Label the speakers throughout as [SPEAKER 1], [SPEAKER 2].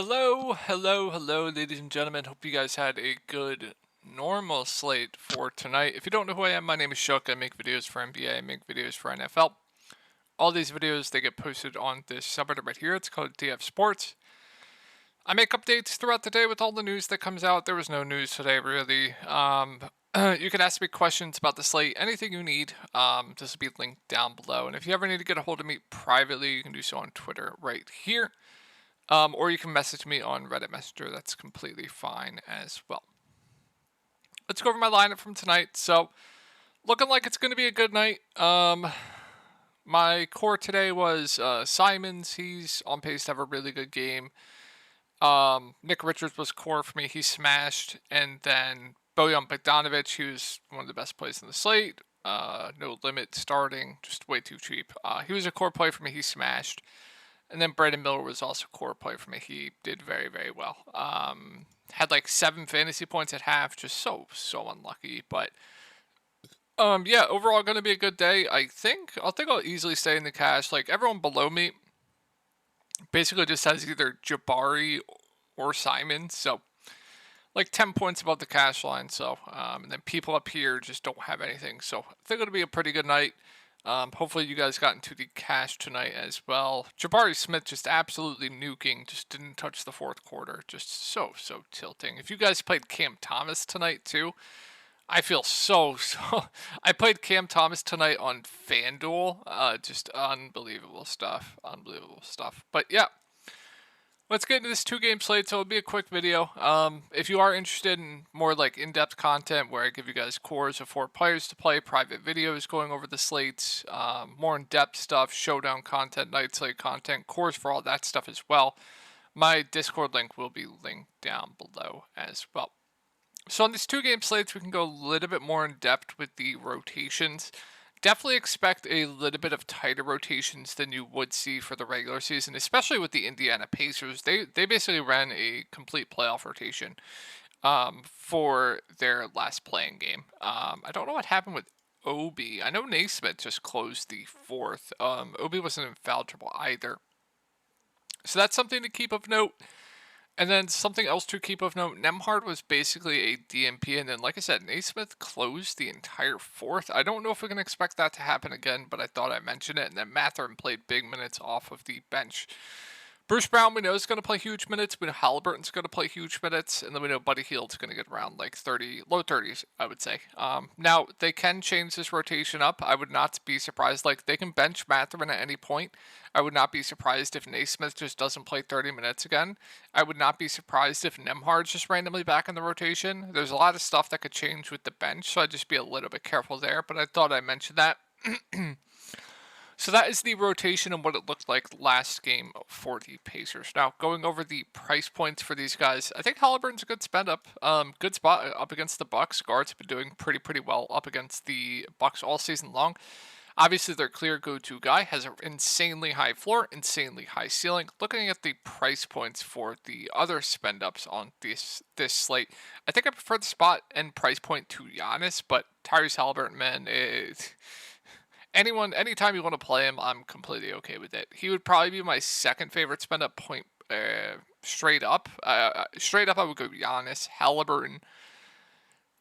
[SPEAKER 1] Hello, ladies and gentlemen. Hope you guys had a good normal slate for tonight. If you don't know who I am, my name is Shook. I make videos for NBA, I make videos for NFL. All these videos, they get posted on this subreddit right here. It's called DF Sports. I make updates throughout the day with all the news that comes out. There was no news today, really. You can ask me questions about the slate, anything you need. This will be linked down below. And if you ever need to get a hold of me privately, you can do so on Twitter right here. Or you can message me on Reddit Messenger. That's completely fine as well. Let's go over my lineup from tonight. So, looking like it's going to be a good night. My core today was Simons. He's on pace to have a really good game. Nick Richards was core for me. He smashed. And then Bojan Bogdanovic, who's one of the best plays in the slate. No limit starting, just way too cheap. He was a core play for me. He smashed. And then Brandon Miller was also a core play for me. He did very, very well. Had like 7 fantasy points at half. Just so unlucky. But yeah, overall going to be a good day. I think I'll easily stay in the cash. Like everyone below me basically just has either Jabari or Simon. So like 10 points above the cash line. So and then people up here just don't have anything. So I think it'll be a pretty good night. Hopefully you guys got into the cash tonight as well. Jabari Smith just absolutely nuking. Just didn't touch the fourth quarter. Just so tilting. If you guys played Cam Thomas tonight too, I feel so. I played Cam Thomas tonight on FanDuel. Just unbelievable stuff. But yeah, let's get into this 2-game slate. So it'll be a quick video. If you are interested in more like in-depth content where I give you guys cores of 4 players to play, private videos going over the slates, more in-depth stuff, showdown content, night slate content, cores for all that stuff as well, my Discord link will be linked down below as well. So on these 2-game slates, we can go a little bit more in depth with the rotations. Definitely expect a little bit of tighter rotations than you would see for the regular season, especially with the Indiana Pacers. They basically ran a complete playoff rotation for their last playing game. I don't know what happened with Obi. I know Naismith just closed the fourth. Obi wasn't in foul trouble either. So that's something to keep of note. And then something else to keep of note, Nembhard was basically a DMP, and then like I said, Naismith closed the entire fourth. I don't know if we can expect that to happen again, but I thought I'd mention it. And then Mathurin played big minutes off of the bench. Bruce Brown, we know, is going to play huge minutes. We know Halliburton's going to play huge minutes. And then we know Buddy Hield's going to get around like 30, low 30s, I would say. Now, they can change this rotation up. I would not be surprised. Like, they can bench Mathurin at any point. I would not be surprised if Naismith just doesn't play 30 minutes again. I would not be surprised if Nembhard's just randomly back in the rotation. There's a lot of stuff that could change with the bench, so I'd just be a little bit careful there. But I thought I'd mention that. So that is the rotation and what it looked like last game for the Pacers. Now, going over the price points for these guys, I think Halliburton's a good spend up. Good spot up against the Bucks. Guards have been doing pretty well up against the Bucks all season long. Obviously, their clear go-to guy has an insanely high floor, insanely high ceiling. Looking at the price points for the other spend-ups on this slate, I think I prefer the spot and price point to Giannis, but Tyrese Halliburton, man, anytime you want to play him, I'm completely okay with it. He would probably be my second favorite spend-up point straight up. Straight up, I would go Giannis, Halliburton,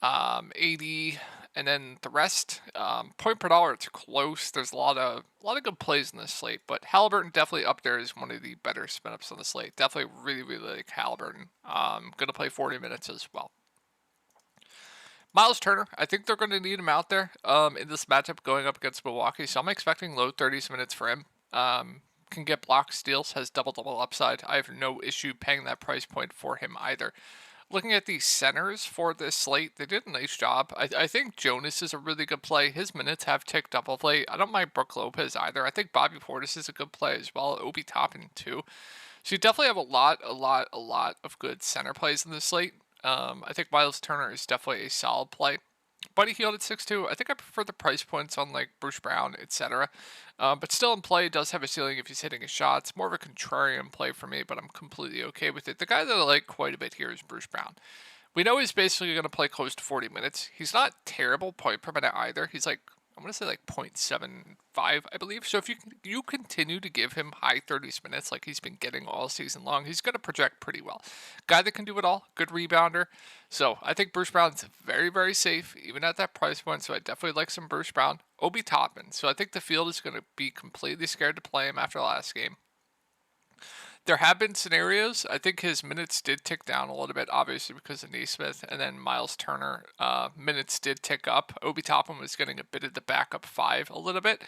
[SPEAKER 1] 80, and then the rest. Point per dollar, it's close. There's a lot of good plays in this slate, but Halliburton definitely up there is one of the better spin-ups on the slate. Definitely really like Halliburton. Gonna play 40 minutes as well. Miles Turner, I think they're going to need him out there in this matchup going up against Milwaukee, so I'm expecting low 30s minutes for him. Can get blocks, steals, has double upside. I have no issue paying that price point for him either. Looking at the centers for this slate, they did a nice job. I think Jonas is a really good play. His minutes have ticked up of late. I don't mind Brook Lopez either. I think Bobby Portis is a good play as well. Obi Toppin too. So you definitely have a lot of good center plays in this slate. I think Miles Turner is definitely a solid play. Buddy Hield at 6'2". I think I prefer the price points on like Bruce Brown, etc. But still in play, does have a ceiling if he's hitting his shots. More of a contrarian play for me, but I'm completely okay with it. The guy that I like quite a bit here is Bruce Brown. We know he's basically going to play close to 40 minutes. He's not terrible point per minute either. He's like I want to say like 0.75, I believe. So if you continue to give him high 30s minutes like he's been getting all season long, he's going to project pretty well. Guy that can do it all, good rebounder. So I think Bruce Brown's very, very safe, even at that price point. So I definitely like some Bruce Brown. Obi Toppin. So I think the field is going to be completely scared to play him after the last game. There have been scenarios. I think his minutes did tick down a little bit, obviously because of Naismith, and then Miles Turner minutes did tick up. Obi Toppin was getting a bit of the backup 5 a little bit,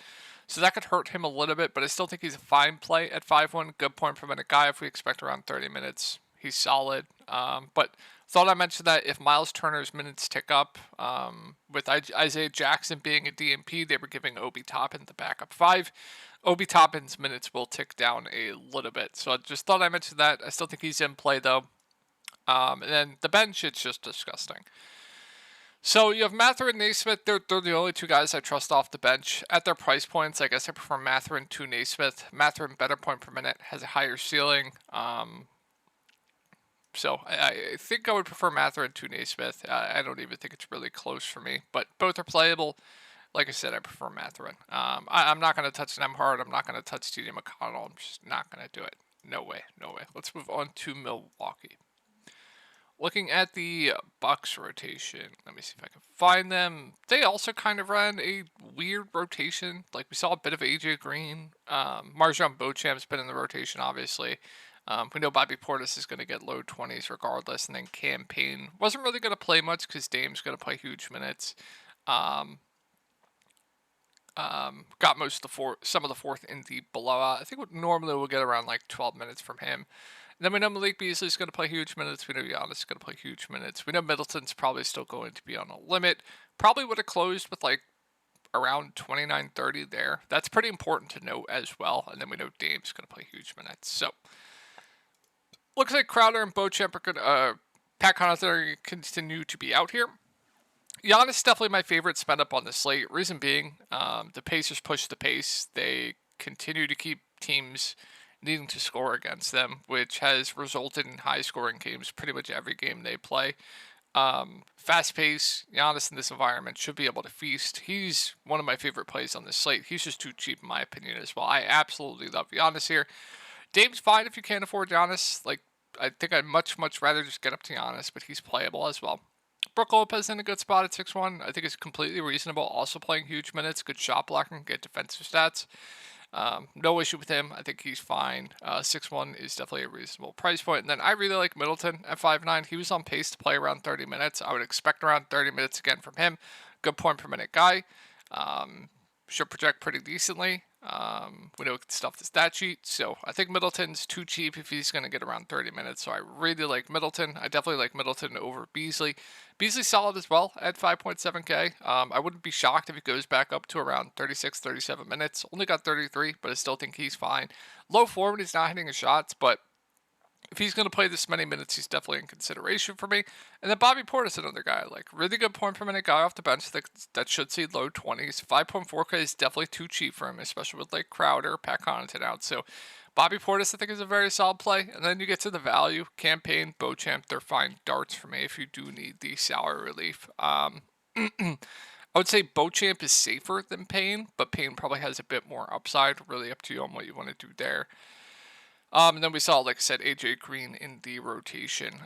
[SPEAKER 1] so that could hurt him a little bit, but I still think he's a fine play at 5-1. Good point per minute guy. If we expect around 30 minutes, he's solid. But thought I mentioned that if Miles Turner's minutes tick up, with Isaiah Jackson being a DMP, they were giving Obi Toppin the backup 5. Obi Toppin's minutes will tick down a little bit. So I just thought I mentioned that. I still think he's in play, though. And then the bench, it's just disgusting. So you have Mathurin and Naismith. They're the only two guys I trust off the bench. At their price points, I guess I prefer Mathurin to Naismith. Mathurin, better point per minute, has a higher ceiling. So I think I would prefer Mathurin to Naismith. I don't even think it's really close for me. But both are playable. Like I said, I prefer Mathurin. I'm not going to touch Nemhard. I'm not going to touch TJ McConnell. I'm just not going to do it. No way. No way. Let's move on to Milwaukee. Looking at the Bucks rotation, let me see if I can find them. They also kind of ran a weird rotation. Like we saw a bit of AJ Green. Marjon Beauchamp's been in the rotation, obviously. We know Bobby Portis is going to get low 20s regardless. And then Cam Payne wasn't really going to play much because Dame's going to play huge minutes. Got most of some of the fourth in the blowout. I think normally we'll get around like 12 minutes from him. And then we know Malik Beasley's going to play huge minutes. We know Giannis is going to play huge minutes. We know Middleton's probably still going to be on a limit. Probably would have closed with like around 29-30 there. That's pretty important to note as well. And then we know Dame's going to play huge minutes. So looks like Crowder and Beauchamp are going to, Pat Connaughton are going to continue to be out here. Giannis is definitely my favorite spend up on the slate. Reason being, the Pacers push the pace. They continue to keep teams needing to score against them, which has resulted in high-scoring games pretty much every game they play. Fast pace, Giannis in this environment should be able to feast. He's one of my favorite plays on this slate. He's just too cheap in my opinion as well. I absolutely love Giannis here. Dame's fine if you can't afford Giannis. Like, I think I'd much rather just get up to Giannis, but he's playable as well. Brook Lopez in a good spot at 6-1. I think it's completely reasonable. Also playing huge minutes, good shot blocking, good defensive stats. No issue with him. I think he's fine. 6-1 is definitely a reasonable price point. And then I really like Middleton at 5-9. He was on pace to play around 30 minutes. I would expect around 30 minutes again from him. Good point per minute guy. Should project pretty decently. We know we can stuff the stat sheet, so I think Middleton's too cheap if he's going to get around 30 minutes, so I really like Middleton. I definitely like Middleton over Beasley. Beasley's solid as well at 5.7K. I wouldn't be shocked if he goes back up to around 36, 37 minutes. Only got 33, but I still think he's fine. Low floor when he's not hitting his shots, but if he's going to play this many minutes, he's definitely in consideration for me. And then Bobby Portis, another guy, like really good point per minute guy off the bench that should see low 20s. 5.4K is definitely too cheap for him, especially with like Crowder, Pat Connaughton out. So Bobby Portis, I think, is a very solid play. And then you get to the value. Cam Payne, Beauchamp, they're fine darts for me if you do need the salary relief. I would say Beauchamp is safer than Payne, but Payne probably has a bit more upside. Really up to you on what you want to do there. And then we saw, like I said, AJ Green in the rotation.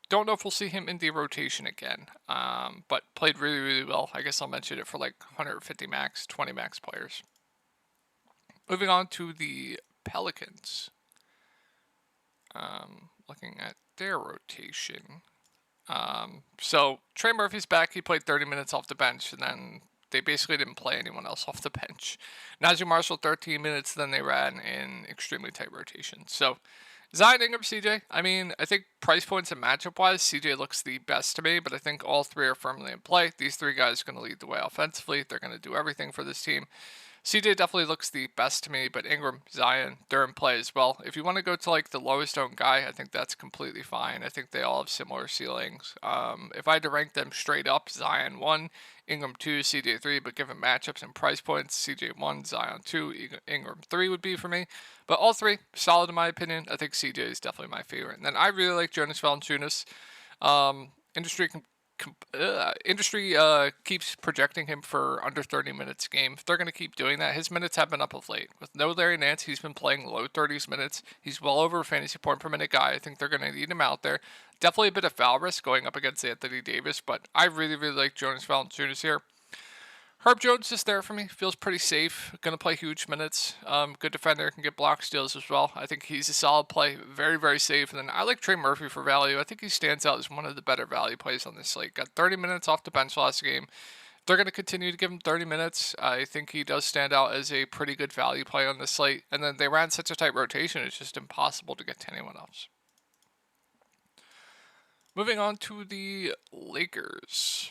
[SPEAKER 1] Don't know if we'll see him in the rotation again, but played really well. I guess I'll mention it for like 150 max, 20 max players. Moving on to the Pelicans. Looking at their rotation. So Trey Murphy's back. He played 30 minutes off the bench, and then they basically didn't play anyone else off the bench. Najee Marshall, 13 minutes, then they ran in extremely tight rotation. So Zion, Ingram, CJ, I mean, I think price points and matchup-wise, CJ looks the best to me, but I think all three are firmly in play. These three guys are going to lead the way offensively. They're going to do everything for this team. CJ definitely looks the best to me, but Ingram, Zion, they're in play as well. If you want to go to like the lowest owned guy, I think that's completely fine. I think they all have similar ceilings. If I had to rank them straight up, Zion 1, Ingram 2, CJ 3, but given matchups and price points, CJ 1, Zion 2, Ingram 3 would be for me. But all three, solid in my opinion. I think CJ is definitely my favorite. And then I really like Jonas Valanciunas. Industry industry keeps projecting him for under 30 minutes a game. If they're going to keep doing that, his minutes have been up of late. With no Larry Nance, he's been playing low 30s minutes. He's well over a fantasy point per minute guy. I think they're going to need him out there. Definitely a bit of foul risk going up against Anthony Davis, but I really, really like Jonas Valanciunas here. Herb Jones is there for me. Feels pretty safe. Going to play huge minutes. Good defender. Can get block steals as well. I think he's a solid play. Very, very safe. And then I like Trey Murphy for value. I think he stands out as one of the better value plays on this slate. Got 30 minutes off the bench last game. They're going to continue to give him 30 minutes. I think he does stand out as a pretty good value play on this slate. And then they ran such a tight rotation, it's just impossible to get to anyone else. Moving on to the Lakers.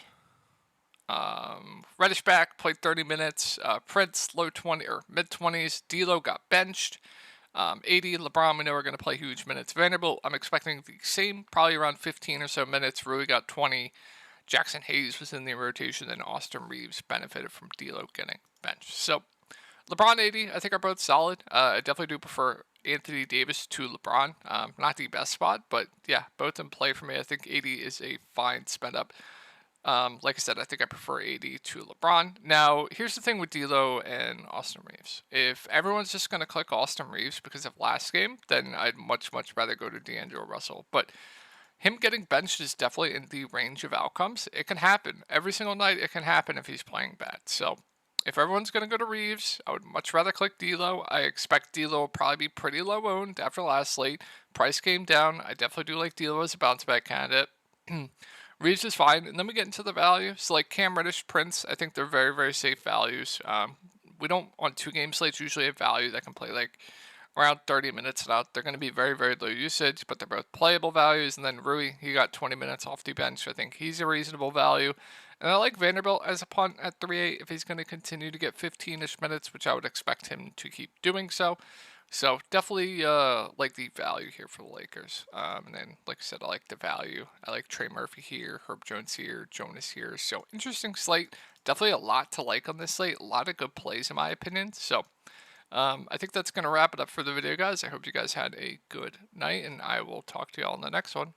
[SPEAKER 1] Reddish back, played 30 minutes. Prince, low 20 or mid 20s. D'Lo got benched. 80. LeBron, we know we're going to play huge minutes. Vanderbilt, I'm expecting the same, probably around 15 or so minutes. Rui got 20. Jackson Hayes was in the rotation, and Austin Reeves benefited from D'Lo getting benched. So, LeBron, 80, I think are both solid. I definitely do prefer Anthony Davis to LeBron. Not the best spot, but yeah, both in play for me. I think 80 is a fine spend up. Like I said, I think I prefer 80 to LeBron. Now, here's the thing with D'Lo and Austin Reeves. If everyone's just going to click Austin Reeves because of last game, then I'd much, much rather go to D'Angelo Russell. But him getting benched is definitely in the range of outcomes. It can happen. Every single night, it can happen if he's playing bad. So, if everyone's going to go to Reeves, I would much rather click D'Lo. I expect D'Lo will probably be pretty low owned after last slate. Price came down. I definitely do like D'Lo as a bounce back candidate. Reeves is fine, and then we get into the value. So like Cam Reddish, Prince, I think they're very, very safe values. We don't, on 2-game slates, usually have value that can play like around 30 minutes and out. They're going to be very, very low usage, but they're both playable values. And then Rui, he got 20 minutes off the bench. So I think he's a reasonable value. And I like Vanderbilt as a punt at 3-8 if he's going to continue to get 15-ish minutes, which I would expect him to keep doing so. So definitely like the value here for the Lakers. And then, like I said, I like the value. I like Trey Murphy here, Herb Jones here, Jonas here. So interesting slate. Definitely a lot to like on this slate. A lot of good plays in my opinion. So I think that's going to wrap it up for the video, guys. I hope you guys had a good night, and I will talk to you all in the next one.